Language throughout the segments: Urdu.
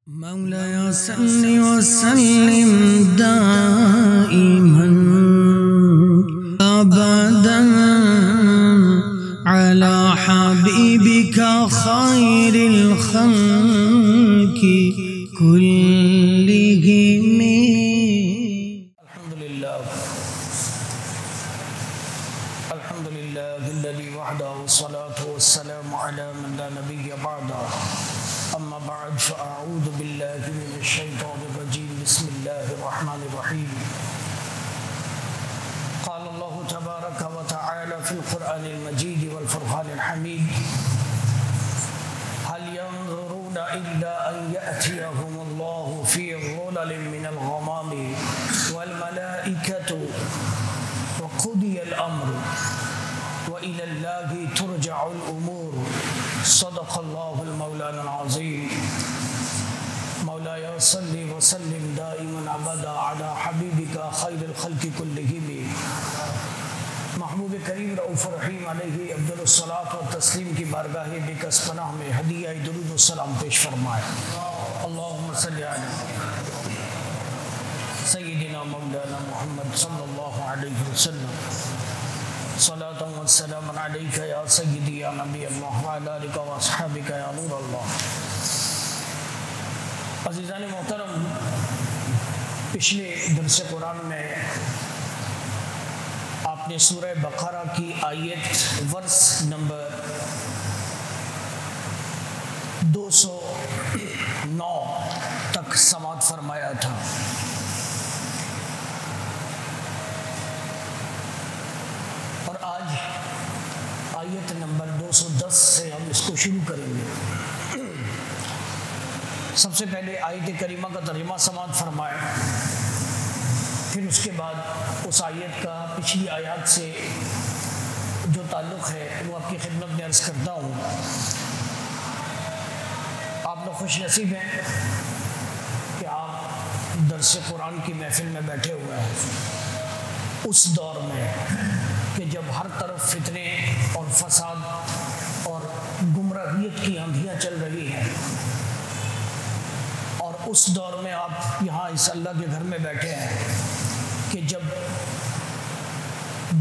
مولاي صل وسلم دائما أبدا على حبيبك خير الخلق كلهم. الحمد لله الذي وحده والصلاة والسلام على من لا نبي بعده. أما بعد فأعوذ بالله من الشيطان الرجيم. بسم الله الرحمن الرحيم. قال الله تبارك وتعالى في القرآن المجيد والفرقان الحميد: هل ينظرون إلا أن يأتيهم الله في ظلل من الغمام والملائكة وقضي الأمر وإلى الله ترجع الأمور. صدق الله المولانا العظيم. مولاي صل وسلم دائما ابدا على حبیبک خیر الخلق کلہم. محبوب کریم رؤوف رحیم علیہ افضل الصلاۃ والتسلیم کی بارگاہ بکس پناہ میں ہدیہ درود و سلام پیش فرمائے. اللہم صلی علی سیدنا مولانا محمد صلی اللہ علیہ وسلم. صلاۃ و سلام علیک یا سیدی یا نبی اللہ وعلی آلک و اصحابک یا نور اللہ. عزیزان محترم، پچھلے درس قرآن میں آپ نے سورہ بقرہ کی آیت ورس نمبر 209 تک سماعت فرمایا تھا. اور آج آیت نمبر 210 سے ہم اس کو شروع کریں گے. سب سے پہلے آیت کریمہ کا ترجمہ سماعت فرمائیں، پھر اس کے بعد اس آیت کا پچھلی آیات سے جو تعلق ہے وہ آپ کی خدمت میں عرض کرتا ہوں. آپ لوگ خوش نصیب ہیں کہ آپ درس قرآن کی محفل میں بیٹھے ہوئے ہیں اس دور میں کہ جب ہر طرف فتنے اور فساد اور گمراہیت کی آندھیاں چل رہی ہیں، اور اس دور میں آپ یہاں اس اللہ کے گھر میں بیٹھے ہیں کہ جب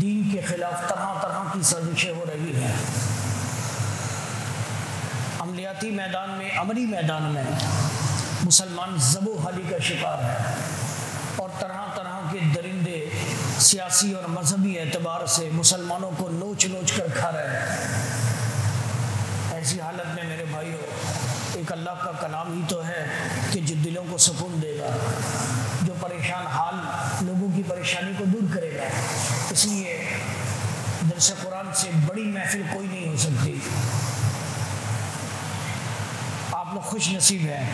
دین کے خلاف طرح طرح کی سازشیں ہو رہی ہیں. عملیاتی میدان میں، عملی میدان میں مسلمان ذبح و حالی کا شکار ہے، اور طرح طرح کے درندے سیاسی اور مذہبی اعتبار سے مسلمانوں کو نوچ نوچ کر کھا رہے ہیں. ایسی حالت میں میرے بھائیو، ایک اللہ کا کلام ہی تو ہے کہ جو دلوں کو سکون دے گا، جو پریشان حال لوگوں کی پریشانی کو دور کرے گا. اس لیے درس قرآن سے بڑی محفل کوئی نہیں ہو سکتی. آپ لوگ خوش نصیب ہیں.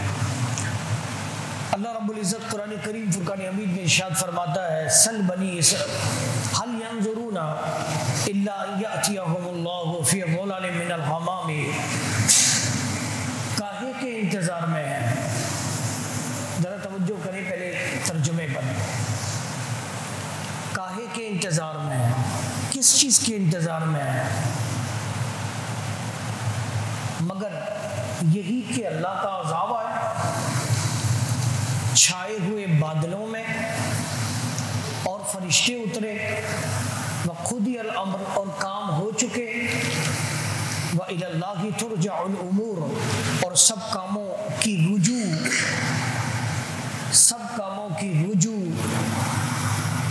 اللہ رب العزت قرآن کریم فرقان حمید میں ارشاد فرماتا ہے: سل بنی هل ينظرون الا ان ياتيهم الله في ظلال من الغمام. کاہے کے انتظار میں ہیں. ذرا توجہ کریں پہلے ترجمے پر. کاہے کے انتظار میں ہیں، کس چیز کے انتظار میں ہیں؟ مگر یہی کہ اللہ کا عذاب آئے چھائے ہوئے بادلوں میں، اور فرشتے اترے، وقضی الامر، اور کام ہو چکے، وإلی اللہ ترجع الامور، اور سب کاموں کی رجوع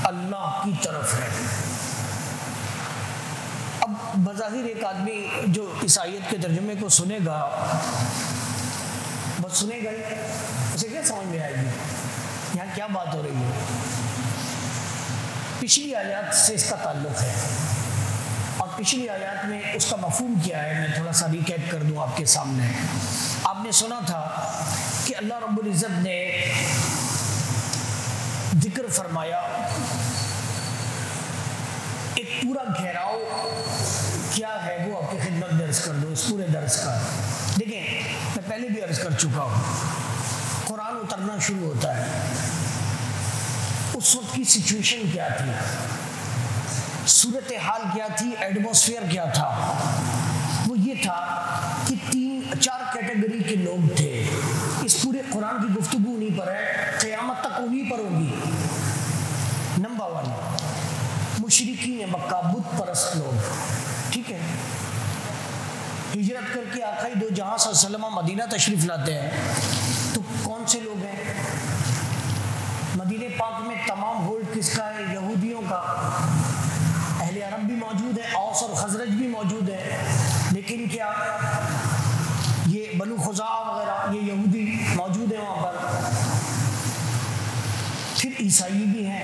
اللہ کی طرف ہے. اب بظاہر ایک آدمی جو اس آیت کے ترجمے کو سنے گا، بس سنے گا، اسے کیا سمجھ میں آئے گی یہاں کیا بات ہو رہی ہے؟ پچھلی آیات سے اس کا تعلق ہے، اور پچھلی آیات میں اس کا مفہوم کیا ہے میں تھوڑا سا ریکیپ کر دوں آپ کے سامنے. آپ نے سنا تھا کہ اللہ رب العزت نے ذکر فرمایا ایک پورا گھیراؤ کیا ہے، وہ آپ کی خدمت میں عرض کر دوں اس پورے درس کا. دیکھیں، میں پہلے بھی عرض کر چکا ہوں، قرآن اترنا شروع ہوتا ہے، اس وقت کی سچویشن کیا تھی، صورتحال کیا تھی، ایٹماسفیئر کیا تھا؟ وہ یہ تھا کہ 3-4 کیٹیگری کے لوگ تھے اس پورے قرآن قرآن کی گفتگو انہیں پر ہے، قیامت تک انہیں پر ہوگی۔ نمبر 1 مشرکین مکہ، بت پرست لوگ، ٹھیک ہے، ہجرت کر کے آقا دو جہاں صلی اللہ علیہ وسلم مدینہ تشریف لاتے ہیں تو کون سے لوگ ہیں؟ مدینہ پاک میں تمام ہولڈ کس کا ہے؟ یہودیوں کا۔ اہل عرب بھی موجود ہے، اوس اور خزرج بھی موجود ہے، لیکن کیا یہ بنو خزاعہ وغیرہ یہ یہودی موجود ہیں وہاں پر۔ پھر عیسائی بھی ہیں،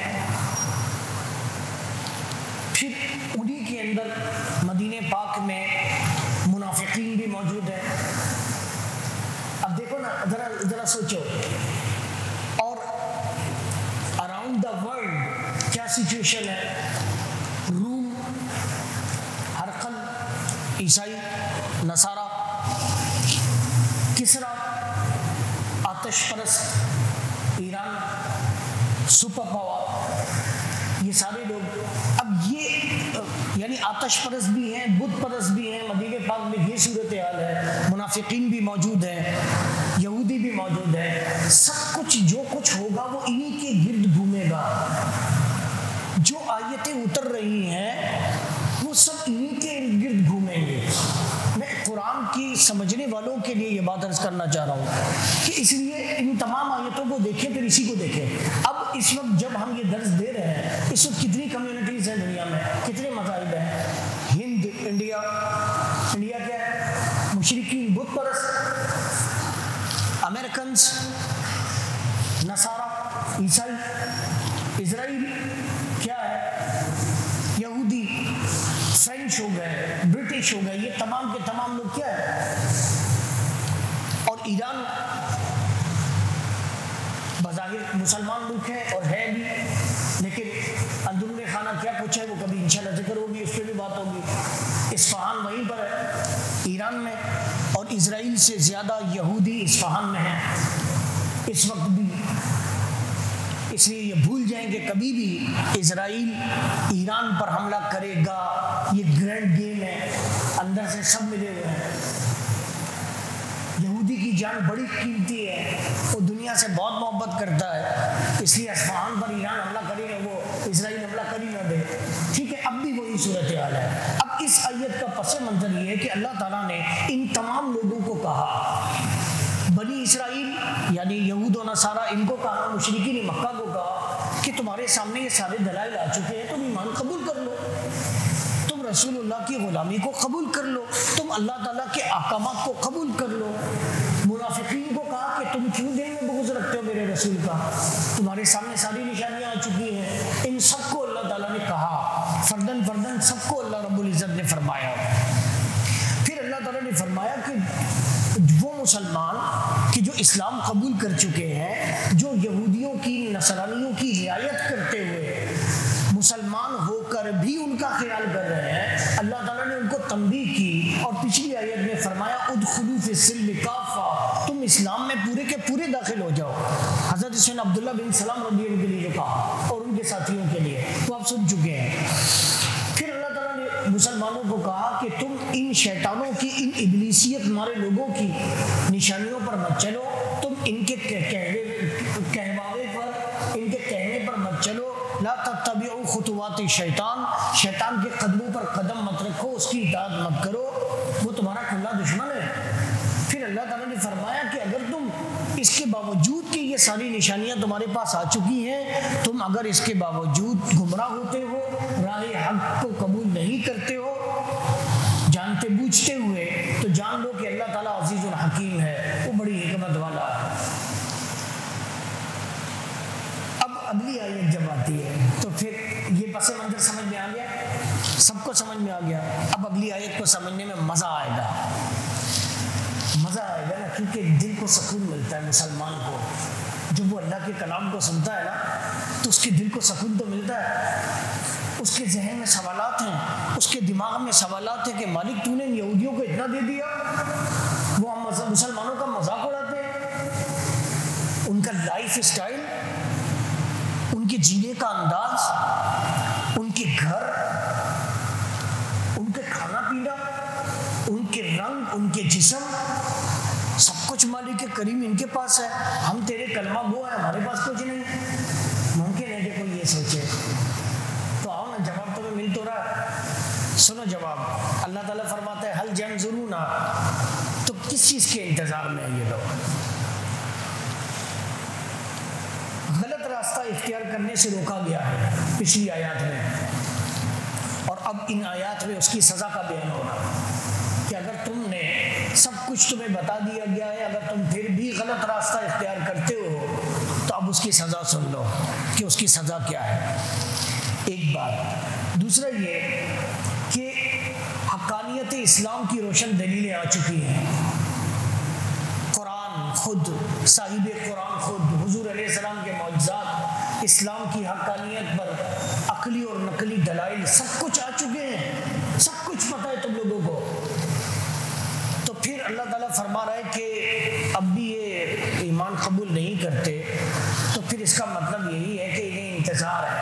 پھر انہی کے اندر مدینہ پاک میں منافقین بھی موجود ہیں۔ اب دیکھو نا، ذرا سوچو، اور اراؤنڈ دا ورلڈ کیا سچویشن ہے؟ روم، ہرقل عیسائی، نصارہ، کسرا آتش پرست، ایران سپر پاور، یہ سارے لوگ۔ اب یہ یعنی آتش پرست بھی ہیں، بت پرست بھی ہیں، مدینہ پاک میں یہ صورتحال ہے، منافقین بھی موجود ہیں، یہودی بھی موجود ہیں۔ سب کچھ جو کچھ ہوگا وہ انہی کے گرد گھومے گا۔ جو آیتیں اتر رہی ہیں وہ سب انہی کے گرد گھومیں گے۔ میں قرآن کی سمجھنے والوں کے لیے یہ بات عرض کرنا چاہ رہا ہوں کہ اس لیے ان تمام آیتوں کو دیکھیں، پھر اسی کو دیکھیں۔ اب اس وقت جب ہم یہ درس دے رہے ہیں، اس وقت کتنی کمیونٹیز ہیں دنیا میں، کتنے مذاہب ہیں؟ ہند، انڈیا کیا ہے؟ مشرکین، بت پرست، امریکنز، نصارہ، عیسائی، اسرائیل کیا ہے؟ یہودی، فرینچ ہو گئے، برٹش ہو گئے، یہ تمام کے تمام لوگ کیا ہے؟ اور ایران بظاہر مسلمان ملک ہے اور ہے بھی، لیکن اندرون خانہ کیا کچھ ہے وہ کبھی انشاءاللہ ذکر ہوگی، اس پہ بھی بات ہوگی۔ اصفہان وہیں پر ہے ایران میں، اور اسرائیل سے زیادہ یہودی اصفہان میں ہیں اس وقت بھی۔ اس لیے یہ بھول جائیں کہ کبھی بھی اسرائیل ایران پر حملہ کرے گا، یہ گرینڈ گیم ہے، اندر سے سب ملے ہوئے ہیں۔ یہودی کی جان بڑی قیمتی ہے، وہ دنیا سے بہت محبت کرتا ہے، اس لیے اصفہان پر ایران حملہ کرے گا، وہ اسرائیل حملہ کر ہی نہ دے، ٹھیک ہے۔ اب بھی وہی صورتحال ہے۔ اب اس آیت کا پس منظر یہ ہے کہ اللہ تعالیٰ نے ان تمام لوگوں کو کہا، بنی اسرائیل یعنی یہود و نصارہ، ان کو کہا، مشرکین مکہ کو کہا کہ تمہارے سامنے یہ سارے دلائل آ چکے ہیں، تم ایمان قبول کر لو، تم رسول اللہ کی غلامی کو قبول کر لو، تم اللہ تعالیٰ کے احکامات کو قبول کر لو۔ منافقین کو کہا کہ تم کیوں دل میں بغض رکھتے ہو میرے رسول کا، تمہارے سامنے ساری نشانیاں آ چکی ہیں۔ ان سب کو اللہ تعالیٰ نے کہا، فردن فردن سب کو اللہ رب العزت نے فرمایا۔ پھر اللہ تعالیٰ نے فرمایا کہ وہ مسلمان کہ جو اسلام قبول کر چکے ہیں، جو یہودیوں کی، نصرانیوں کی رعایت کرتے ہوئے مسلمان ہو کر بھی ان کا خیال کر رہے ہیں، اللہ تعالیٰ نے ان کو تنبیہ کی، اور پچھلی آیت میں فرمایا ادخلوا فی السلم کافہ، تم اسلام میں پورے کے پورے داخل ہو جاؤ۔ حضرت سیدنا عبداللہ بن سلام رضی اللہ عنہ کے لیے جو کہا، اور ان کے ساتھیوں کے لیے، وہ آپ سن چکے ہیں۔ پھر اللہ تعالیٰ نے مسلمانوں کو کہا کہ تم ان شیطانوں کی، ان ابلیسیت مارے لوگوں کی نشانیوں پر مت چلو، تم ان کے کہواوے پر، ان کے کہنے پر مت چلو، لا تتبعوا خطوات الشیطان، شیطان کے قدموں پر قدم مت رکھو، اس کی اطاعت مت کرو، وہ تمہارا کھلا دشمن ہے۔ پھر اللہ تعالیٰ نے فرمایا کہ اگر تم اس کے باوجود کہ یہ ساری نشانیاں تمہارے پاس آ چکی ہیں، تم اگر اس کے باوجود گمراہ ہوتے ہو، راہ حق کو قبول نہیں کرتے ہو جانتے بوجھتے ہوئے، تو جان لو کہ اللہ تعالیٰ عزیز الحکیم ہے، وہ بڑی حکمت والا ہے۔ اب اگلی آیت جب آتی ہے تو پھر یہ پس منظر سمجھ میں آ گیا، سب کو سمجھ میں آ گیا۔ اب اگلی آیت کو سمجھنے میں مزہ آئے گا، مزہ آئے گا نا، کیونکہ دل کو سکون ملتا ہے مسلمان کو، جب وہ اللہ کے کلام کو سنتا ہے نا تو اس کے دل کو سکون تو ملتا ہے، اس کے ذہن میں سوالات ہیں، اس کے دماغ میں سوالات ہیں کہ مالک تو نے یہودیوں کو اتنا دے دیا، وہ ہم مسلمانوں کا مذاق اڑاتے ہیں، ان کا لائف اسٹائل، ان کے جینے کا انداز، ان کے گھر، ان کے کھانا پینا، ان کے رنگ، ان کے جسم، سب کچھ کچھ مالک کریم ان کے پاس ہے، ہم تیرے کلمہ گو ہیں، ہمارے پاس کچھ نہیں۔ ممکن ہے کہ کوئی یہ سوچے؟ تو آؤ نا، جواب تمہیں مل تو رہا ہے۔ سنو جواب، اللہ تعالیٰ فرماتا ہے حل ینظرون، تو کس چیز کے انتظار میں ہیں یہ لوگ؟ غلط راستہ اختیار کرنے سے روکا گیا ہے پچھلی آیات میں، اور اب ان آیات میں اس کی سزا کا بیان ہو رہا ہے کہ اگر تم نے سب کچھ تمہیں بتا دیا گیا ہے، اگر تم پھر بھی غلط راستہ اختیار کرتے ہو تو اب اس کی سزا سن لو کہ اس کی سزا کیا ہے۔ ایک بات، دوسرا یہ کہ حقانیت اسلام کی روشن دلیلیں آ چکی ہیں۔ قرآن خود، صاحب قرآن خود، حضور علیہ السلام کے معجزات، اسلام کی حقانیت پر عقلی اور نقلی دلائل سب کچھ آ چکے ہیں، سب کچھ پتہ ہے تم لوگوں کو۔ تو پھر اللہ تعالیٰ فرما رہا ہے کہ اب بھی یہ ایمان قبول نہیں کرتے، تو پھر اس کا مطلب یہی ہے کہ انہیں انتظار ہے۔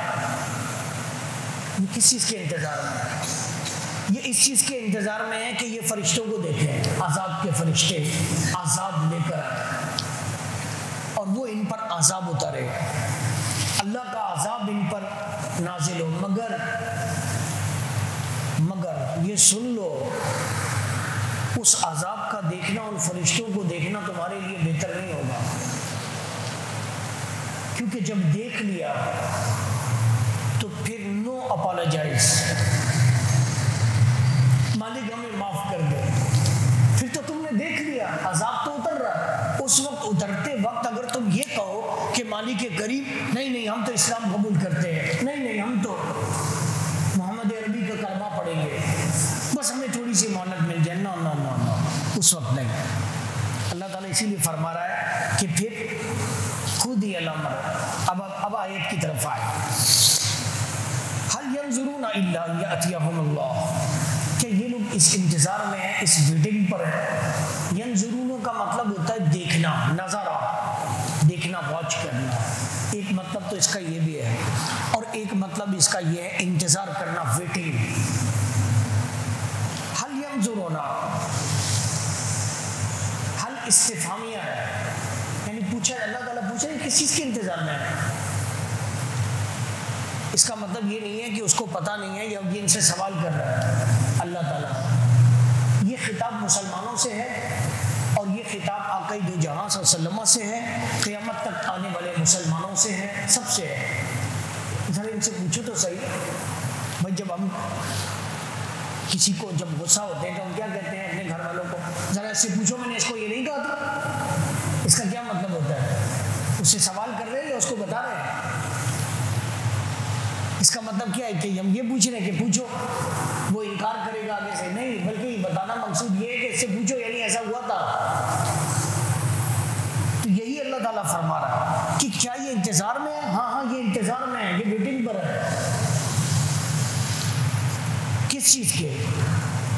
یہ کس چیز کے انتظار میں ہے؟ یہ اس چیز کے انتظار میں ہے کہ یہ فرشتوں کو دیکھیں، عذاب کے فرشتے عذاب لے کر آئے اور وہ ان پر عذاب اتارے، اللہ کا عذاب ان پر نازل ہو۔ مگر یہ سن لو، اس عذاب کا دیکھنا، ان فرشتوں کو دیکھنا تمہارے لیے بہتر نہیں ہوگا، کیونکہ جب دیکھ لیا تو پھر نو اپالوجائز، مالک ہمیں معاف کر دے۔ پھر تو تم نے دیکھ لیا، عذاب تو اتر رہا، اس وقت اترتے وقت اگر تم یہ کہو کہ مالک کریم نہیں ہم تو اسلام قبول کرتے ہیں، نہیں ہم تو محمد عربی کا کلمہ پڑھیں گے، بس ہمیں تھوڑی سی مہلت مل جائے، نو، اس وقت نہیں۔ اللہ تعالیٰ اسی لیے فرما رہا ہے کہ پھر خود ہی علامہ۔ اب آیت کی طرف آئے، هل ينظرون الا ان ياتيهم الله، کہ یہ لوگ اس انتظار میں ہیں، اس ویٹنگ پر ہیں۔ ینظرون کا مطلب ہوتا ہے دیکھنا، نظارہ، دیکھنا، واچ کرنا۔ ایک مطلب تو اس کا یہ بھی ہے، اور ایک مطلب اس کا یہ ہے انتظار کرنا، ویٹنگ۔ حل ینظرون، حل استفہامیہ ہے، یعنی پوچھا، اللہ تعالیٰ پوچھا کس چیز کے انتظار میں ہے؟ اس کا مطلب یہ نہیں ہے کہ اس کو پتہ نہیں ہے یا یہ ان سے سوال کر رہا ہے اللہ تعالیٰ۔ یہ خطاب مسلمانوں سے ہے، اور یہ خطاب آقا دو جہاں صلی اللہ علیہ وسلم سے ہے، قیامت تک آنے والے مسلمانوں سے ہے، سب سے ہے۔ ذرا ان سے پوچھو تو صحیح بھائی، جب ہم کسی کو جب غصہ ہوتے ہیں تو ہم کیا کہتے ہیں اپنے گھر والوں کو؟ ذرا اس سے پوچھو میں نے اس کو یہ نہیں کہا تھا، اس کا کیا مطلب ہوتا ہے؟ اس سے سوال کر رہے ہیں یا اس کو بتا رہے ہیں؟ اس کا مطلب کیا ہے کہ ہم یہ پوچھ رہے ہیں کہ پوچھو، وہ انکار کرے گا آگے سے، نہیں، بلکہ بتانا مقصود یہ ہے کہ اس سے پوچھو، یعنی ایسا ہوا تھا۔ تو یہی اللہ تعالیٰ فرما رہا ہے کہ کیا یہ انتظار میں ہے؟ ہاں یہ انتظار میں ہے، یہ ویٹنگ پر ہے۔ کس چیز کے؟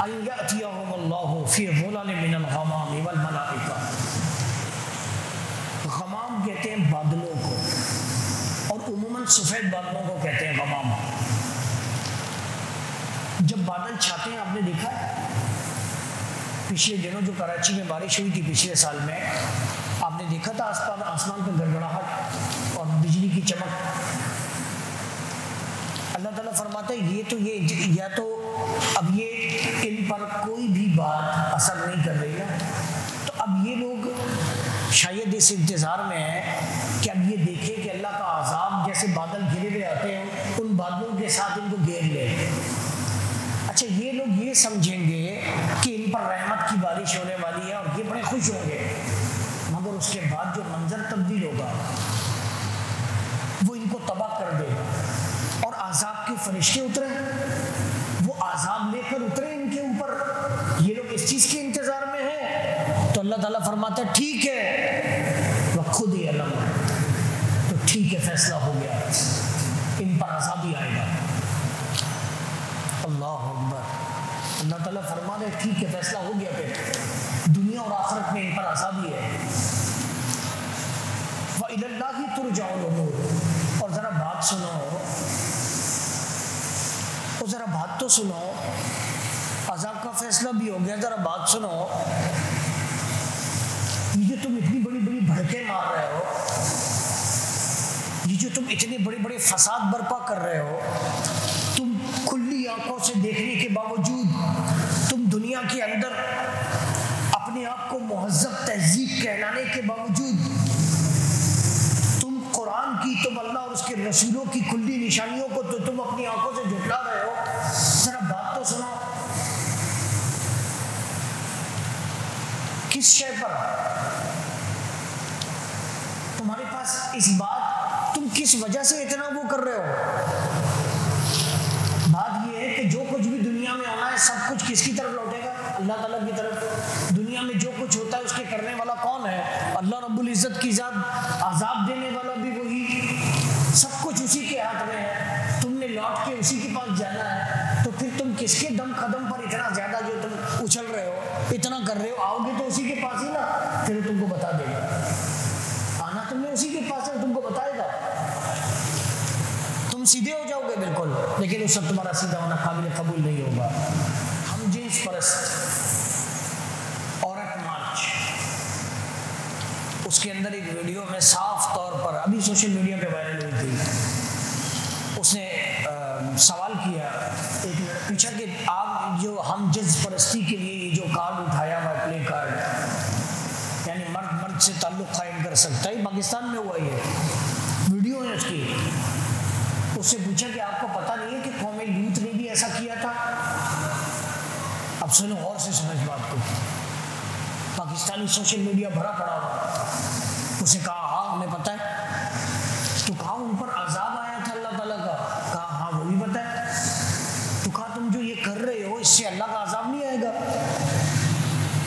ان یاتیہم اللہ فی ظلال من الغمام والملائکہ، غمام کہتے ہیں بادلوں کو، اور عموماً سفید بادلوں کو کہتے ہیں غمام۔ جب بادل چھاتے ہیں، آپ نے دیکھا ہے پچھلے دنوں جو کراچی میں بارش ہوئی تھی پچھلے سال میں، آپ نے دیکھا تھا آسمان پہ گڑگڑاہٹ اور بجلی کی چمک۔ اللہ تعالیٰ فرماتا ہے یہ یا تو اب یہ ان پر کوئی بھی بات اثر نہیں کر رہی ہے، تو اب یہ لوگ شاید اس انتظار میں ہیں کہ اب یہ دیکھیں کہ اللہ کا عذاب جیسے بادل گھرے ہوئے آتے ہیں، ان بادلوں کے ساتھ ان کو گھیر لے۔ اچھا، یہ لوگ یہ سمجھیں گے کہ ان پر رحمت کی بارش ہونے والی ہے اور یہ بڑے خوش ہوں گے، مگر اس کے بعد جو منظر تبدیل ہوگا وہ ان کو تباہ کر دے گا، اور عذاب کے فرشتے اترے، وہ عذاب لے کر اترے ان کے اوپر۔ یہ لوگ اس چیز کے انتظار میں ہیں، تو اللہ تعالیٰ فرماتا ہے ٹھیک ہے، وہ خود ہی علم ہے، تو ٹھیک ہے، فیصلہ ہو گیا، ان پر عذاب ہی آئے گا۔ اللہ اکبر، اللہ تعالیٰ فرما دے ٹھیک ہے، فیصلہ ہو گیا، پھر دنیا اور آخرت میں ان پر عذاب ہی ہے۔ وَإِلَى اللَّهِ تُرْجَعُ الْأُمُورُ، اور ذرا بات سنو، اور ذرا بات تو سنو، عذاب کا فیصلہ بھی ہو گیا، ذرا بات سنو، یہ جو تم اتنی بڑی بڑی بھڑکیں مار رہے ہو، یہ جو تم اتنے بڑے بڑے فساد برپا کر رہے ہو، تم کھلی آنکھوں سے دیکھنے کے باوجود، تم دنیا کے اندر اپنے آپ کو مہذب تہذیب کہلانے کے باوجود، تم قرآن کی، تم اللہ اور اس کے رسولوں کی کھلی نشانیوں کو تو تم اپنی آنکھوں سے جھٹلا رہے ہو۔ ذرا بات تو سنو، کس شے پر تمہارے پاس اس بات، تم کس وجہ سے اتنا وہ کر رہے ہو؟ بات یہ ہے کہ جو کچھ بھی دنیا میں ہونا ہے سب کچھ کس کی طرف لوٹے گا؟ اللہ تعالیٰ کی طرف۔ دنیا میں جو کچھ ہوتا ہے اس کے کرنے والا کون ہے؟ اللہ رب العزت کی ذات۔ عذاب دینے والا بھی وہی، سب کچھ اسی کے ہاتھ میں ہے، تم نے لوٹ کے اسی کے پاس جانا ہے۔ تو پھر تم کس کے دم قدم پر اتنا زیادہ جو تم اچھل رہے ہو، اتنا کر رہے ہو؟ آؤ گے تو اسی کے پاس ہی نا، پھر تم کو بتا دے گا۔ آنا تم نے اسی کے پاس ہے، تم کو بتائے گا، تم سیدھے ہو جاؤ گے بالکل، لیکن اس وقت تمہارا سیدھا ہونا قابل قبول نہیں ہوگا۔ ہم جنس پرست عورت مارچ، اس کے اندر ایک ویڈیو میں صاف طور پر ابھی سوشل میڈیا پہ وائرل ہوئی تھی، اس نے سوال کیا ایک پوچھا کہ آپ جو ہم جنس پرستی کے لیے یہ جو کارڈ اٹھایا ہوا پلے کارڈ، یعنی مرد مرد سے تعلق قائم کر سکتا ہے، پاکستان میں ہوا یہ ویڈیو ہے اس کی، اس سے پوچھا کہ آپ کو پتہ نہیں ہے کہ قوم لوط نے بھی ایسا کیا تھا؟ اب سنو، غور سے سمجھ بات کو، پاکستانی سوشل میڈیا بھرا پڑا ہوا۔ اسے کہا ہاں ہمیں پتہ ہے۔ تو کہا ان پر عذاب آیا تھا اللہ تعالیٰ کا؟ کہا ہاں وہ بھی پتہ ہے۔ تو کہا تم جو یہ کر رہے ہو اس سے اللہ کا عذاب نہیں آئے گا؟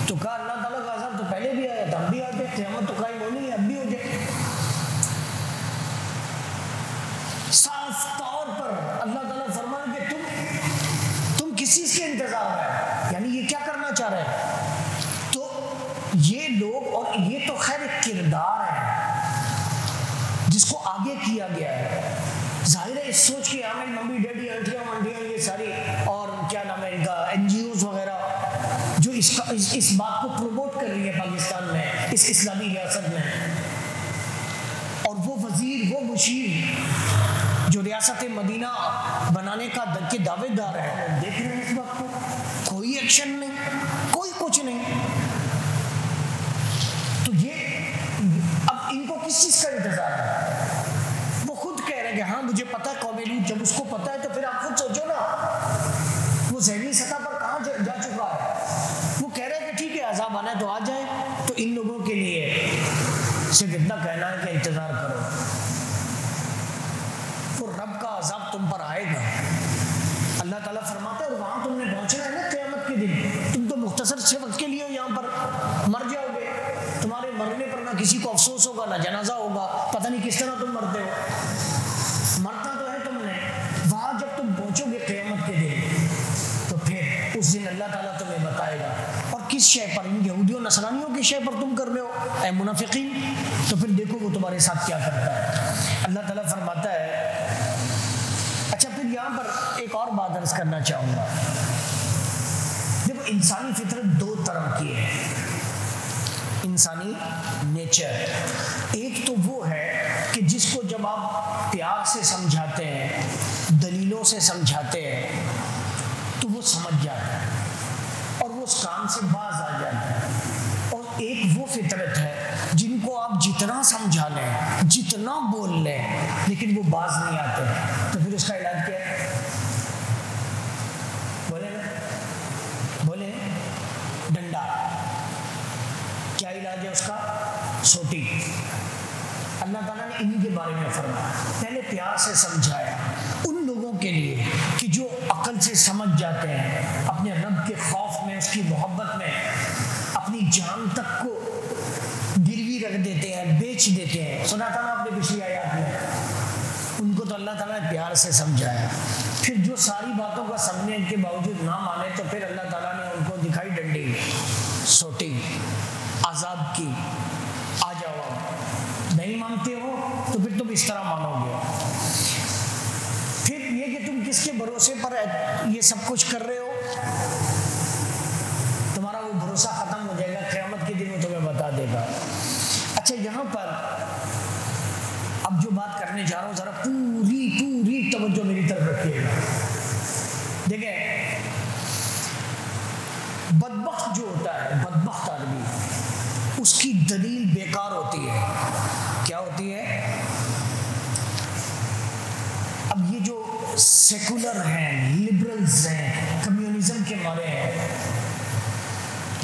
تو کہا اللہ تعالیٰ کا عذاب تو پہلے بھی آیا تھا، ہم بھی آتے، قیامت تو قائم ہونی ہے، اب بھی ہو جائے۔ صاف طور پر اللہ تعالیٰ فرمائے کہ تم کس چیز کے انتظار میں، یعنی یہ کیا کرنا چاہ رہے ہیں؟ تو یہ لوگ، اور یہ تو خیر ایک کردار ہے جس کو آگے کیا گیا ہے، ظاہر ہے اس سوچ کے عامل ممی ڈیڈی انٹیاں منڈیاں یہ ساری، اور کیا نام ہے ان کا، NGOs وغیرہ جو اس بات کو پروموٹ کر رہی ہے پاکستان میں، اس اسلامی ریاست میں، اور وہ وزیر، وہ مشیر جو ریاست مدینہ بنانے کا کے دعوے دار ہے، دیکھ رہے ہیں اس بات کو، کوئی ایکشن نہیں، کوئی کچھ نہیں۔ تو یہ اب ان کو کس چیز کا انتظار ہے؟ وہ خود کہہ رہے ہیں کہ ہاں مجھے پتہ ہے قوم لوط، جب اس کو پتہ ہے تو پھر آپ خود سوچو نا، وہ ذہنی سطح پر کہاں جا چکا ہے۔ وہ کہہ رہے ہیں کہ ٹھیک ہے عذاب آنا ہے تو آ جائے، تو ان لوگوں کے لیے صرف اتنا کہنا ہے کہ انتظار کرو، وہ رب کا عذاب تم پر آئے گا۔ اللہ تعالیٰ فرماتا ہے اور وہاں تم نے پہنچنا ہے نا قیامت کے دن، تم تو مختصر سے وقت کے لیے ہو یہاں پر، مر جاؤ گے، تمہارے مرنے پر نہ کسی کو افسوس ہوگا نہ جنازہ ہوگا، پتہ نہیں کس طرح تم مرتے ہو، مرتا تو ہے تم نے۔ وہاں جب تم پہنچو گے قیامت کے دن تو پھر اس دن اللہ تعالیٰ تمہیں بتائے گا، اور کس شے پر، ان یہودیوں نصرانیوں کی شے پر تم کر رہے ہو اے منافقین، تو پھر دیکھو وہ تمہارے ساتھ کیا کرتا ہے۔ اللہ تعالیٰ فرماتا ہے، اچھا پھر یہاں پر ایک اور بات عرض کرنا چاہوں گا، دیکھو انسانی فطرت دو طرح کی ہے، انسانی نیچر، ایک تو وہ ہے کہ جس کو جب آپ پیار سے سمجھاتے ہیں، دلیلوں سے سمجھاتے ہیں تو وہ سمجھ جاتا ہے اور وہ اس کام سے باز آ جاتا ہے، اور ایک وہ فطرت ہے جن کو آپ جتنا سمجھا لیں، جتنا بول لیں، لیکن وہ باز نہیں آتے، تو پھر اس کا علاج کیا ہے؟ بولے ڈنڈا، کیا علاج ہے اس کا؟ سوٹی۔ اللہ تعالیٰ نے انہی کے بارے میں فرمایا، پہلے پیار سے سمجھایا ان لوگوں کے لیے کہ جو عقل سے سمجھ جاتے ہیں، اپنے رب کے خوف میں، اس کی محبت میں اپنی جان تک کو گروی رکھ دیتے ہیں، بیچ دیتے ہیں۔ سنا تھا نا آپ نے پچھلی آیات میں، ان کو تو اللہ تعالیٰ نے پیار سے سمجھایا، پھر جو ساری باتوں کا سمجھنے کے باوجود نہ مانے تو پھر اللہ تعالیٰ نے ان کو دکھائی ڈنڈی، سوٹی، عذاب کی، آ جاؤ اب، نہیں مانتے ہو تو پھر تم اس طرح مانو گے۔ پھر یہ کہ تم کس کے بھروسے پر یہ سب کچھ کر رہے ہو، تمہارا وہ بھروسہ ختم ہو جائے گا، قیامت کے دن وہ تمہیں بتا دے گا۔ یہاں پر اب جو بات کرنے جا رہا ہوں ذرا پوری توجہ میری طرف رکھیے گا. دیکھیں بدبخت جو ہوتا ہے، بدبخت آدمی، اس کی دلیل بیکار ہوتی ہے. کیا ہوتی ہے؟ اب یہ جو سیکولر ہیں، لبرلز ہیں، کمیونزم کے مارے ہیں،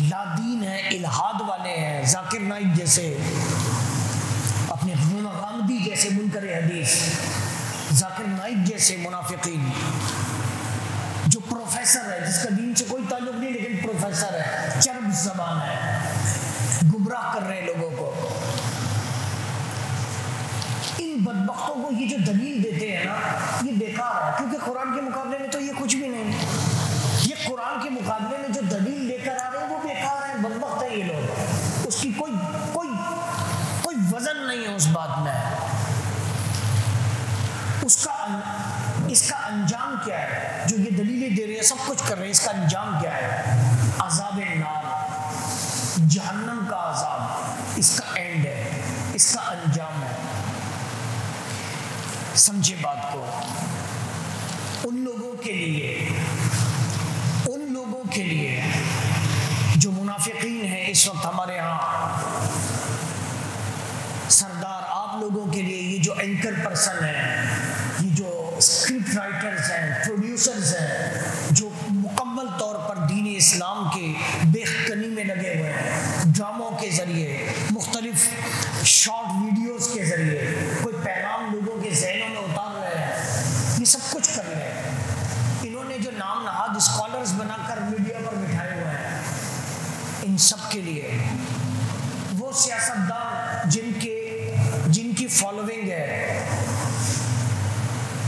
لادین ہیں، الہاد والے ہیں، ذاکر نائک جیسے، اپنے غامدی جیسے منکر حدیث، ذاکر نائک جیسے منافقین، جو پروفیسر ہے، جس کا دین سے کوئی تعلق نہیں لیکن پروفیسر ہے، چرب زبان ہے، گمراہ کر رہے ہیں لوگوں کو. ان بدبختوں کو یہ جو دلیل دیتے ہیں نا، یہ بیکار ہے، کیونکہ قرآن کے مقابلے میں تو یہ کچھ بھی نہیں. یہ قرآن کے مقابلے میں جو دلیل لے کر آ رہے ہیں وہ بیکار ہیں، بدبخت ہیں یہ لوگ. اس کی کوئی وزن نہیں ہے اس بات میں. اس کا انجام کیا ہے؟ جو یہ دلیلیں دے رہے ہیں، سب کچھ کر رہے ہیں، اس کا انجام کیا ہے؟ عذاب نار، جہنم کا عذاب. اس کا اینڈ ہے، اس کا انجام ہے. سمجھے بات کو. ان لوگوں کے لیے جو منافقین ہیں اس وقت ہمارے ہاں، سردار آپ لوگوں کے لیے، یہ جو اینکر پرسن ہیں، یہ جو اسکرپٹ رائٹرز ہیں، پروڈیوسرز ہیں، جو مکمل طور پر دین اسلام کے بیخکنی میں لگے ہوئے ہیں، ڈراموں کے ذریعے، مختلف شارٹ ویڈیوز کے ذریعے کوئی پیغام لوگوں کے ذہنوں میں اتار رہے ہیں، یہ سب کچھ کر رہے ہیں. انہوں نے جو نام نہاد اسکالرز بنا کر میڈیا پر بٹھائے ہوئے ہیں، ان سب کے لیے وہ سیاستدان جن کی فالوئنگ ہے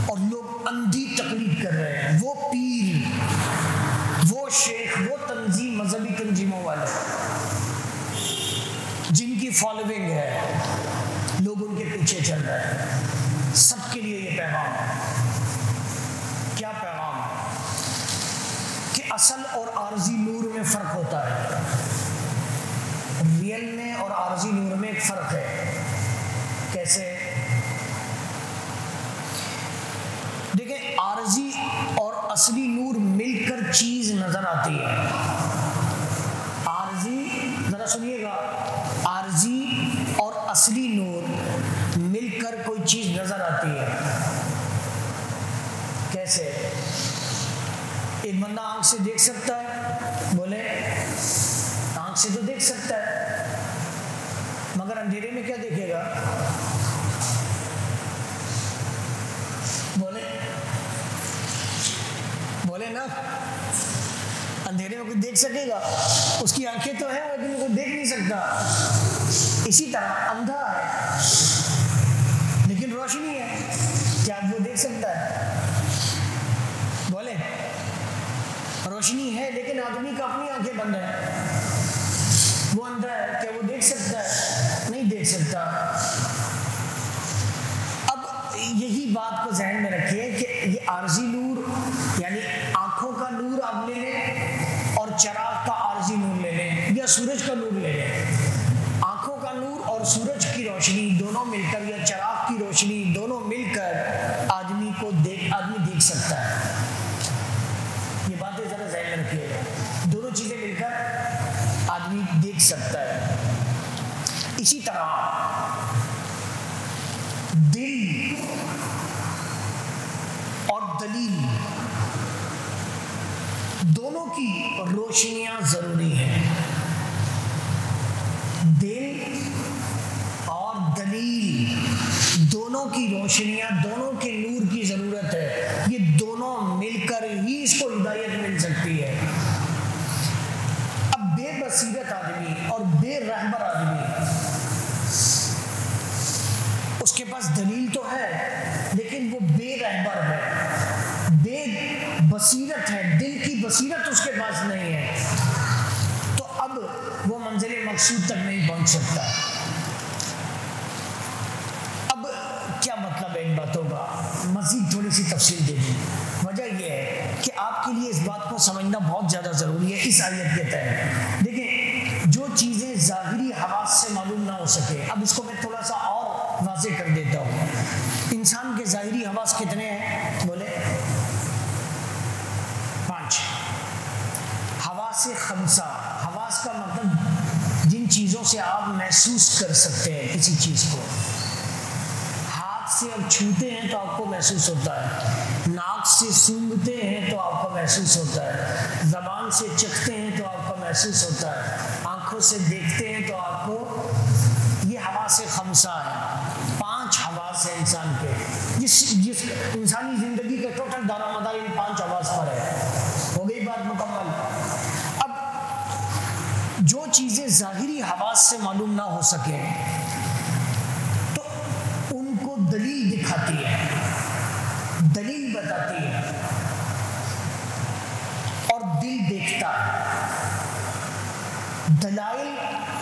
اور لوگ اندھی تقلید کر رہے ہیں، وہ پیر، وہ شیخ، وہ تنظیم، مذہبی تنظیموں والے جن کی فالوئنگ ہے، لوگ ان کے پیچھے چل رہے ہیں، سب کے لیے یہ پیغام ہے. کیا پیغام ہے؟ کہ اصل اور عارضی نور میں فرق ہوتا ہے. ریئل میں اور عارضی نور میں ایک فرق ہے. کیسے؟ دیکھیں، عارضی اور اصلی نور مل کر چیز نظر آتی ہے. عارضی، ذرا سنیے گا، عارضی اور اصلی نور مل کر کوئی چیز نظر آتی ہے. کیسے؟ ایک بندہ آنکھ سے دیکھ سکتا ہے، بولے آنکھ سے تو دیکھ سکتا ہے، مگر اندھیرے میں کیا دیکھے گا؟ بولے نا، اندھیرے میں کوئی دیکھ سکے گا؟ اس کی آنکھیں تو ہیں لیکن وہ دیکھ نہیں سکتا. اسی طرح اندھا ہے لیکن روشنی ہے، کیا وہ دیکھ سکتا ہے؟ بولے روشنی ہے لیکن آدمی کا اپنی آنکھیں بند ہیں، وہ اندھا ہے، کیا وہ دیکھ سکتا ہے؟ نہیں دیکھ سکتا. اب یہی بات کو ذہن میں رکھیے کہ یہ عارضی نور یعنی آنکھوں کا نور آپ لے لیں اور چراغ کا عارضی نور لے لیں یا سورج کا نور لے لیں. آنکھوں کا نور اور سورج کی روشنی دونوں مل کر یا چراغ کی روشنی دونوں مل کر آدمی دیکھ سکتا ہے. یہ باتیں ذرا ذہن میں رکھیے گا، دونوں چیزیں مل کر آدمی دیکھ سکتا ہے. اسی طرح دل اور دلیل دونوں کی روشنیاں ضروری ہیں. دل اور دلیل دونوں کی روشنیاں، دونوں کے نور کی ضرورت ہے. یہ دونوں مل کر ہی اس کو ہدایت مل سکتی ہے. اب بے بصیرت آدمی اور بے رہبر آدمی، اس کے پاس دلیل تو ہے لیکن وہ بے رہبر ہے، بے بصیرت ہے، دل کی بصیرت اس کے پاس نہیں ہے، تو اب وہ منزل مقصود تک نہیں پہنچ سکتا. اب کیا مطلب ہے ان باتوں کا؟ مزید تھوڑی سی تفصیل دے دیں. وجہ یہ ہے کہ آپ کے لیے اس بات کو سمجھنا بہت زیادہ ضروری ہے اس آیت کے تحت. دیکھیں، جو چیزیں ظاہری حواس حواس سے معلوم نہ ہو سکے. اب اس کو میں تھوڑا سا اور واضح کر دیتا ہوں. انسان کے ظاہری حواس کتنے ہیں؟ بولے 5. حواس خمسہ، حواس کا مطلب جن چیزوں سے آپ محسوس کر سکتے ہیں کسی چیز کو. ہاتھ سے آپ چھوتے ہیں تو آپ کو محسوس ہوتا ہے، ناک سے سونگھتے ہیں تو آپ کو محسوس ہوتا ہے، زبان سے چکھتے ہیں تو آپ کو محسوس ہوتا ہے، آنکھوں سے دیکھتے ہیں تو آپ کو. یہ حواس خمسہ ہے. 5 حواس ہیں انسان کے. جس انسانی زندگی کا ٹوٹل دار و مدار ان 5 حواس پر ہے. ہو گئی بات مکمل. اب جو چیزیں ظاہری حواس سے معلوم نہ ہو سکے تو ان کو دلیل دکھاتی ہے، دلیل بتاتی ہے، اور دل دیکھتا ہے. دلائل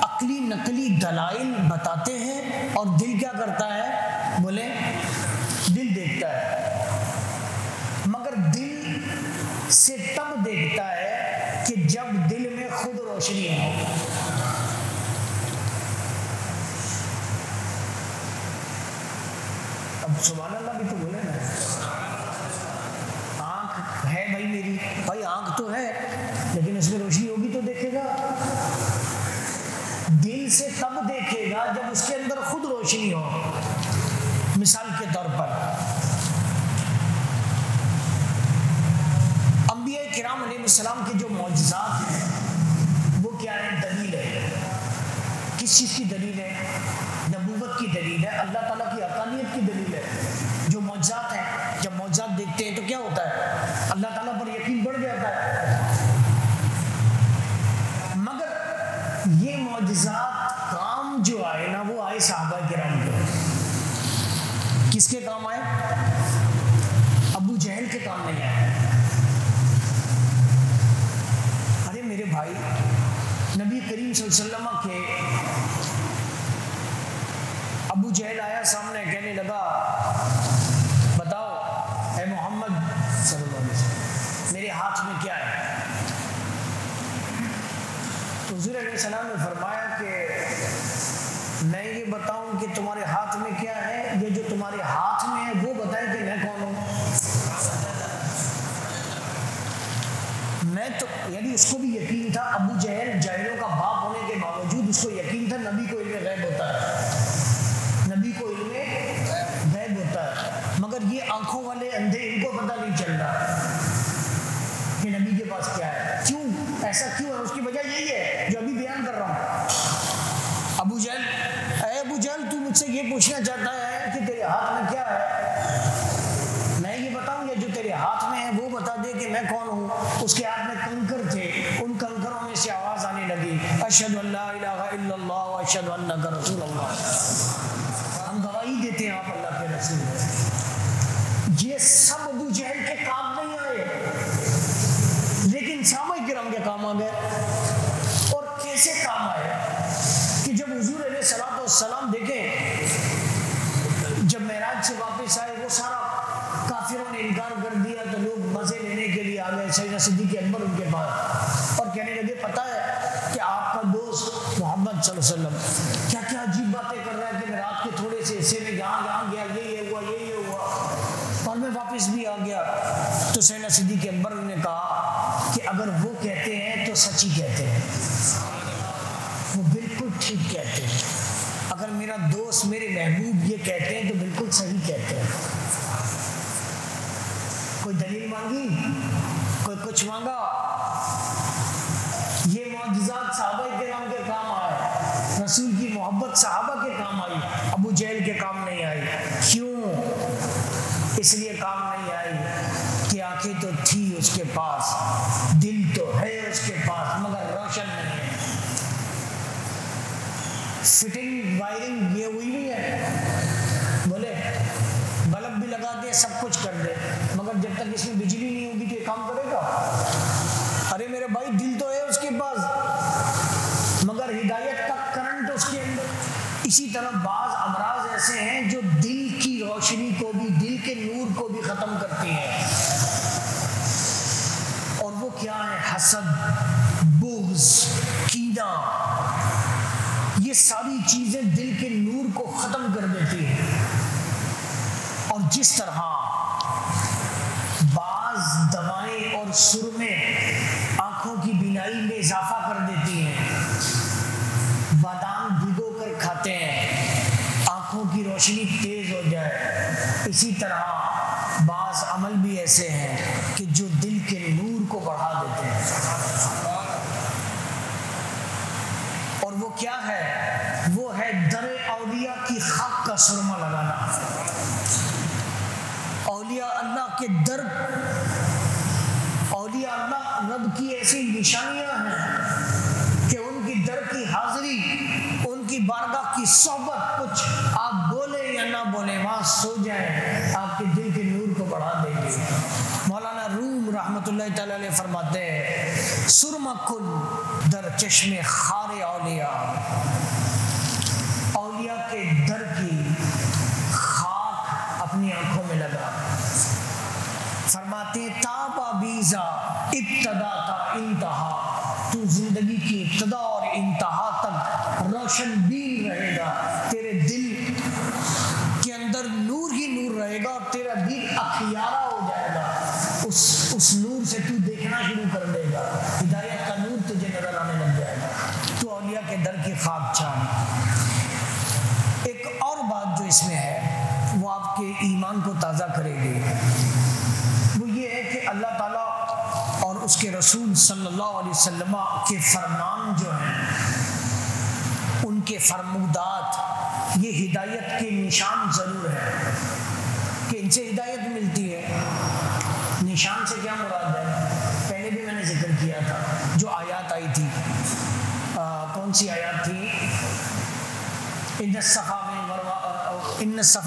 عقلی نقلی دلائل بتاتے ہیں اور دل کیا کرتا ہے؟ بولے دل دیکھتا ہے. مگر دل سے تب دیکھتا ہے کہ جب دل میں خود روشنی ہو. اب سبحان اللہ بھی تو بولے نا. آنکھ ہے بھائی میری، بھائی آنکھ تو ہے لیکن اس میں روشنی ہوگی تو دیکھے گا. دل سے تب دیکھے گا جب اس کے اندر خود روشنی ہو. مثال کے طور پر انبیاء کرام علیہ السلام کے جو معجزات ہیں وہ کیا ہے؟ دلیل ہے. کس چیز کی دلیل ہے؟ نبوت کی دلیل ہے، اللہ تعالیٰ کی حقانیت کی دلیل ہے. جو معجزات ہیں، جب معجزات دیکھتے ہیں تو کیا ہوتا ہے؟ اللہ تعالیٰ پر یقین بڑھ جاتا ہے. مگر یہ معجزات کام جو آئے نا وہ آئے صحابہ کرام کے. کس کے کام آئے؟ ابو جہل کے کام نہیں آئے. ارے میرے بھائی، نبی کریم صلی اللہ علیہ وسلم کے ابو جہل آیا سامنے، کہنے لگا بتاؤ اے محمد صلی اللہ علیہ وسلم میرے ہاتھ میں کیا ہے؟ تو حضور علیہ السلام نے فرمایا کہ میں یہ بتاؤں کہ تمہارے ہاتھ میں کیا ہے؟ یہ جو تمہارے ہاتھ میں ہے وہ بتائیں کہ میں کون ہوں. میں تو یعنی اس کو بھی یقین تھا، ابو جہل جاہلوں کا باپ ہونے کے باوجود اس کو یقین تھا نبی کو علم غیب ہوتا ہے، نبی کو علم غیب ہوتا ہے. مگر یہ آنکھوں والے اندھے، ان کو پتہ نہیں چل رہا کہ نبی کے پاس کیا ہے. کیوں ایسا کیوں ہے؟ اس کی وجہ یہی ہے جو ابھی بیان کر رہا ہوں. ابو جہل تو مجھ سے یہ پوچھنا چاہتا ہے کہ تیرے ہاتھ میں کیا ہے؟ میں یہ بتاؤں گا جو تیرے ہاتھ میں ہے وہ بتا دے کہ میں کون ہوں. اس کے ہاتھ میں کنکر تھے، ان کنکروں میں سے آواز آنے لگی اشہد ان لا الہ الا اللہ و اشہد انک رسول اللہ. ہم گواہی دیتے ہیں آپ اللہ کے رسول ہیں. یہ سب ابو جہل کے کام نہیں آئے لیکن صحابہ کرام کے کام آ گئے. اور کیسے کام آئے کہ جب حضور علیہ الصلوۃ والسلام دیکھیں جب معراج سے واپس آئے وہ سارا کافروں نے انکار کر دیا تو لوگ مزے لینے کے لیے آ گئے سیدنا صدیق اکبر ان کے پاس اور کہنے لگے پتہ ہے کہ آپ کا دوست محمد صلی اللہ علیہ وسلم کیا کیا عجیب باتیں کر رہا ہے کہ میں رات کے تھوڑے سے حصے میں یہاں گیا، یہ ہوا اور میں واپس بھی آ گیا. تو سیدنا صدیق اکبر نے کہا کہ اگر وہ کہتے ہیں تو سچ ہی کہتے ہیں، وہ بالکل ٹھیک کہتے ہیں. اگر میرا دوست میرے محبوب یہ کہتے ہیں تو بالکل صحیح کہتے ہیں. کوئی دلیل مانگی، کوئی کچھ مانگا. یہ معجزات صحابہ کرام کے کام آئے، رسول کی محبت صحابہ کے کام آئی، ابو جہل کے کام نہیں آئی. کیوں؟ اس لیے کام نہیں آئی کہ آنکھیں تو تھی اس کے پاس، دل تو ہے اس کے پاس مگر روشن نہیں ہے. فٹنگ وائرنگ یہ ہوئی نہیں ہے. بولے بلب بھی لگا دے، سب کچھ کر دے، مگر جب تک اس میں بجلی نہیں ہوگی تو یہ کام کرے گا؟ ارے میرے بھائی دل تو ہے اس کے پاس مگر ہدایت کا کرنٹ اس کے اندر. اسی طرح بعض امراض ایسے ہیں جو دل کی روشنی کو بھی، دل کے نور کو بھی ختم کرتی ہیں. اور وہ کیا ہے؟ حسد، بغض، کینہ. یہ یہ ساری چیزیں دل کے نور کو ختم کر دیتی ہیں، اور جس طرح بعض دوائیں اور سرمے آنکھوں کی بینائی میں اضافہ کر دیتی ہیں، بادام بھگو کر کھاتے ہیں آنکھوں کی روشنی تیز ہو جائے، اسی طرح بعض عمل بھی ایسے ہیں کہ جو دل کے نور کو بڑھا دیتے ہیں۔ اور وہ کیا ہے؟ وہ ہے در اولیاء کی خاک کا سرما لگانا۔ اولیاء اللہ کے در، اولیاء اللہ رب کی ایسی نشانیاں ہیں کہ ان کی در کی حاضری، ان کی بارگاہ کی صحبت، کچھ آپ بولیں یا نہ بولیں وہاں سو جائیں، آپ کے دل کے نور کو بڑھا دیں گے۔ مولانا روم رحمۃ اللہ تعالی علیہ فرماتے ہیں سرما کن در چشم خار اولیاء، اولیاء کے در کی خاک اپنی آنکھوں میں لگا۔ فرماتے تابا بیزا ابتدا تا انتہا، تو زندگی کی ابتدا اور انتہا تک روشن بین رہے گا، تیرے دل کے اندر نور ہی نور رہے گا، اور تیرا دل اخیارہ ہو جائے گا، اس نور سے تو دیکھنا شروع کر دے گا، ہدایت کا نور تجھے نظر آنے لگ جائے گا، تو اولیاء کے در کی خاک چھان۔ ایک اور بات جو اس میں ہے وہ آپ کے ایمان کو تازہ کرے گی، وہ یہ ہے کہ اللہ تعالیٰ اور اس کے رسول صلی اللہ علیہ وسلم کے فرمان جو ہیں، ان کے فرمودات یہ ہدایت کے نشان ضرور ہے کہ ان سے ہدایت ملتی ہے۔ نشان سے کیا مراد ہے؟ پہلے بھی میں نے ذکر کیا تھا، جو آیات آئی تھی، کون سی آیات تھی؟ ان الصفا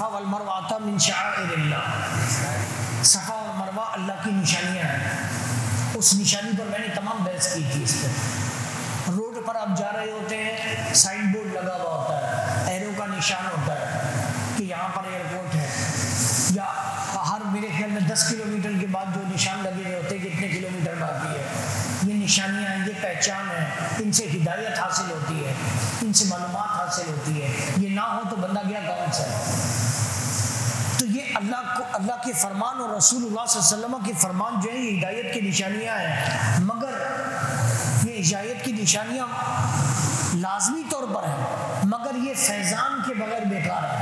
والمروہ من شعائر اللہ، صفا اور مروہ اللہ کی نشانیاں ہیں۔ اس نشانی پر میں نے تمام بحث کی تھی۔ اس پر روڈ پر آپ جا رہے ہوتے ہیں، سائن بورڈ لگا ہوا ہوتا ہے، ایرو کا نشان ہوتا ہے کہ یہاں پر ایئرپورٹ ہے، یا ہر میرے خیال میں 10 کلومیٹر کے بعد جو نشان لگے ہوئے ہوتے ہیں کتنے کلومیٹر باقی ہے۔ یہ نشانیاں ہیں، یہ پہچان ہے، ان سے ہدایت حاصل ہوتی ہے، ان سے معلومات حاصل ہوتی ہے۔ یہ نہ ہو تو بندہ گیا کون سا ہے؟ تو یہ اللہ کے فرمان اور رسول اللہ صلی اللہ علیہ وسلم کے فرمان جو ہیں یہ ہدایت کی نشانیاں ہیں، مگر یہ ہدایت کی نشانیاں لازمی طور پر ہیں، مگر یہ فیضان کے بغیر بیکار ہے۔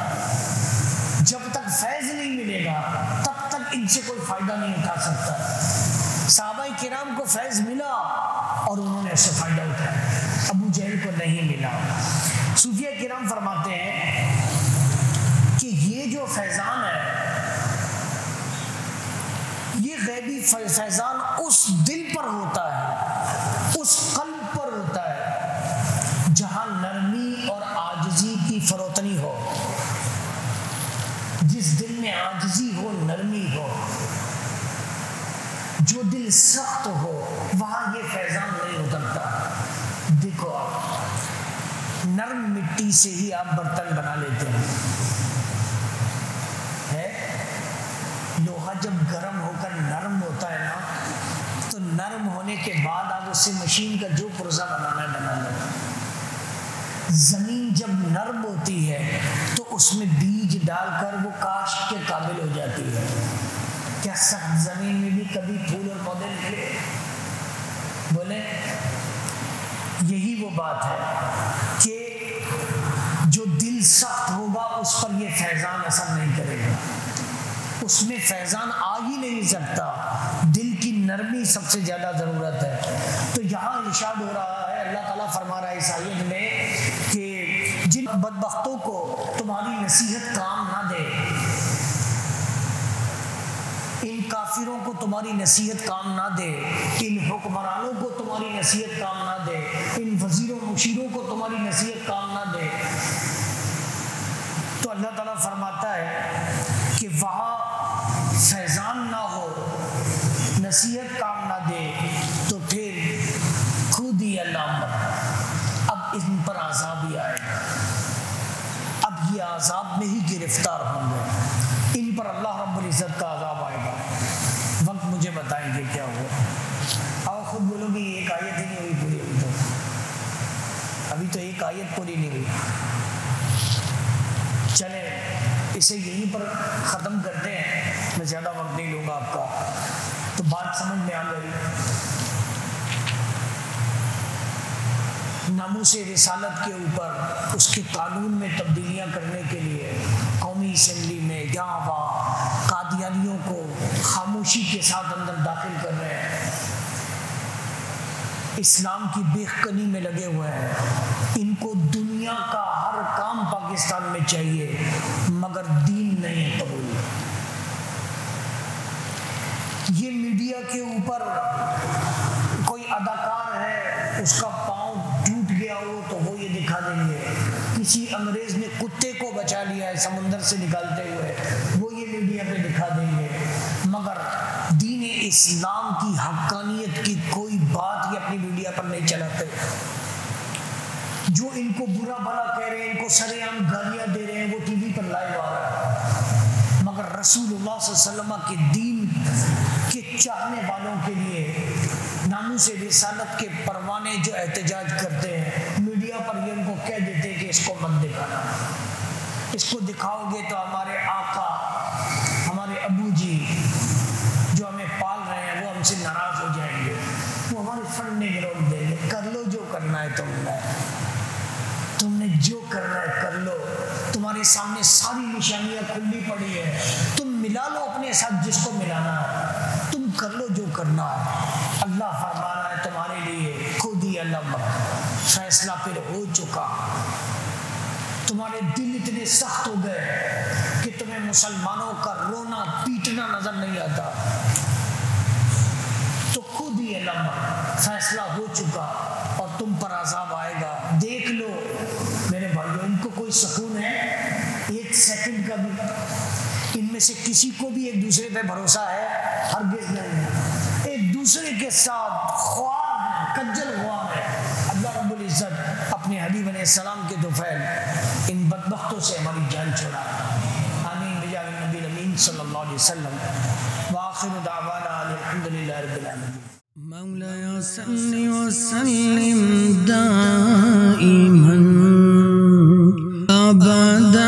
جب تک فیض نہیں ملے گا تب تک ان سے کوئی فائدہ نہیں اٹھا سکتا۔ صحابہ کرام کو فیض ملا اور انہوں نے اس سے فائدہ اٹھایا، ابو جہل کو نہیں ملا۔ صوفیہ کرام فرماتے ہیں کہ یہ جو فیضان ہے یہ غیبی فیضان اس دل پر ہوتا ہے، اس قلب پر ہوتا ہے جہاں نرمی اور عاجزی کی فروتنی ہو۔ جس دل میں عاجزی ہو، نرمی ہو، جو دل سخت ہو، وہاں یہ فیضان نہیں اترتا۔ دیکھو آپ نرم مٹی سے ہی آپ برتن بنا لیتے ہیں، لوہا جب گرم ہو کر نرم ہوتا ہے نا، تو نرم ہونے کے بعد آپ اس سے مشین کا جو پرزہ بنانا ہے بنا لو۔ زمین جب نرم ہوتی ہے تو اس میں بیج ڈال کر وہ کاشت کے قابل ہو جاتی ہے۔ کیا سخت زمین میں بھی کبھی پھول اور پودے نکلے؟ بولے یہی وہ بات ہے کہ جو دل سخت ہوگا اس پر یہ فیضان اثر نہیں کرے گا، اس میں فیضان آ ہی نہیں سکتا۔ دل کی نرمی سب سے زیادہ ضرورت ہے۔ تو یہاں ارشاد ہو رہا ہے، اللہ تعالیٰ فرما رہا ہے اس آیت میں کہ جن بدبختوں کو تمہاری نصیحت کام نہ دے، ان کافروں کو تمہاری نصیحت کام نہ دے، ان حکمرانوں کو تمہاری نصیحت کام نہ دے، ان وزیروں مشیروں کو تمہاری نصیحت کام نہ دے، تو اللہ تعالیٰ فرماتا ہے کہ وہاں فیضان نہ ہو، نصیحت کام نہ دے، تو پھر خود ہی علامت اب ان پر عذاب ہی آئے گا، اب یہ عذاب میں ہی گرفتار ہوں گے، ان پر اللہ رب العزت کا عذاب آئے گا۔ وقت مجھے بتائیں گے کیا ہوا؟ اور خود بولو گے ایک آیت ہی نہیں ہوئی پوری، ابھی تو ایک آیت پوری نہیں ہوئی۔ چلیں اسے یہیں پر ختم کرتے ہیں، میں زیادہ وقت نہیں لوں گا آپ کا۔ تو بات سمجھ میں آ گئی۔ ناموس رسالت کے اوپر اس کے قانون میں تبدیلیاں کرنے کے لیے قومی اسمبلی میں یہاں وہاں قادیانیوں کو خاموشی کے ساتھ اندر داخل کر رہے ہیں، اسلام کی بیخ کنی میں لگے ہوئے ہیں۔ ان کو دنیا کا ہر کام پاکستان میں چاہیے مگر دین نہیں قبول۔ یہ میڈیا کے اوپر کوئی اداکار ہے، اس کا پاؤں ٹوٹ گیا ہو تو وہ یہ دکھا دیں گے، کسی انگریز نے کتے کو بچا لیا ہے سمندر سے نکالتے ہوئے، وہ یہ میڈیا پہ دکھا دیں گے، مگر دین اسلام کی حقانیت کی کوئی بات یہ اپنی میڈیا پر نہیں چلاتے۔ جو ان کو برا بھلا کہہ رہے ہیں، ان کو سرے عام گالیاں دے رہے ہیں، وہ ٹی وی پر لائیو آ رہا ہے، مگر رسول اللہ صلی اللہ علیہ وسلم کے دین کے چاہنے والوں کے لیے ناموس رسالت کے پروانے جو احتجاج کرتے ہیں، میڈیا پر یہ ان کو کہہ دیتے کہ اس کو مت دکھانا، اس کو دکھاؤ گے تو ہمارے آقا، ہمارے ابو جی جو ہمیں پال رہے ہیں وہ ہم سے ناراض ہو جائیں گے، وہ ہمارے فنڈنگ روک دیں گے۔ کر لو جو کرنا ہے، تم نے جو کرنا ہے کر لو، تمہارے سامنے ساری نشانیاں کھلی پڑی ہے، تم ملا لو اپنے ساتھ جس کو ملانا ہے، تم کر لو جو کرنا ہے۔ اللہ فرما رہا ہے تمہارے لیے خود ہی علم، فیصلہ پھر ہو چکا۔ تمہارے دل اتنے سخت ہو گئے کہ تمہیں مسلمانوں کا رونا پیٹنا نظر نہیں آتا، تو خود ہی علم، فیصلہ ہو چکا اور تم پر عذاب آئے گا۔ دیکھ لو میرے بھائیوں، ان کو کوئی سکون ہے ایک سیکنڈ کا بھی؟ ان میں سے کسی کو بھی ایک دوسرے پہ بھروسہ ہے؟ ہرگز نہیں ہے۔ ایک دوسرے کے ساتھ خوار ہے، کجل خوار ہے۔ اللہ رب العزت اپنے حبیب علیہ السلام کے طفیل ان بدبختوں سے ہماری جان چھڑا۔ آمین بجاہ النبی الامین صلی اللہ علیہ وسلم۔ وآخر دعوانا الحمدللہ رب العالمین۔ مولاي صل وسلم دائما أبدا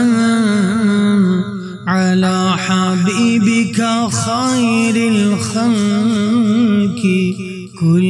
على حبيبك خير الخلق كل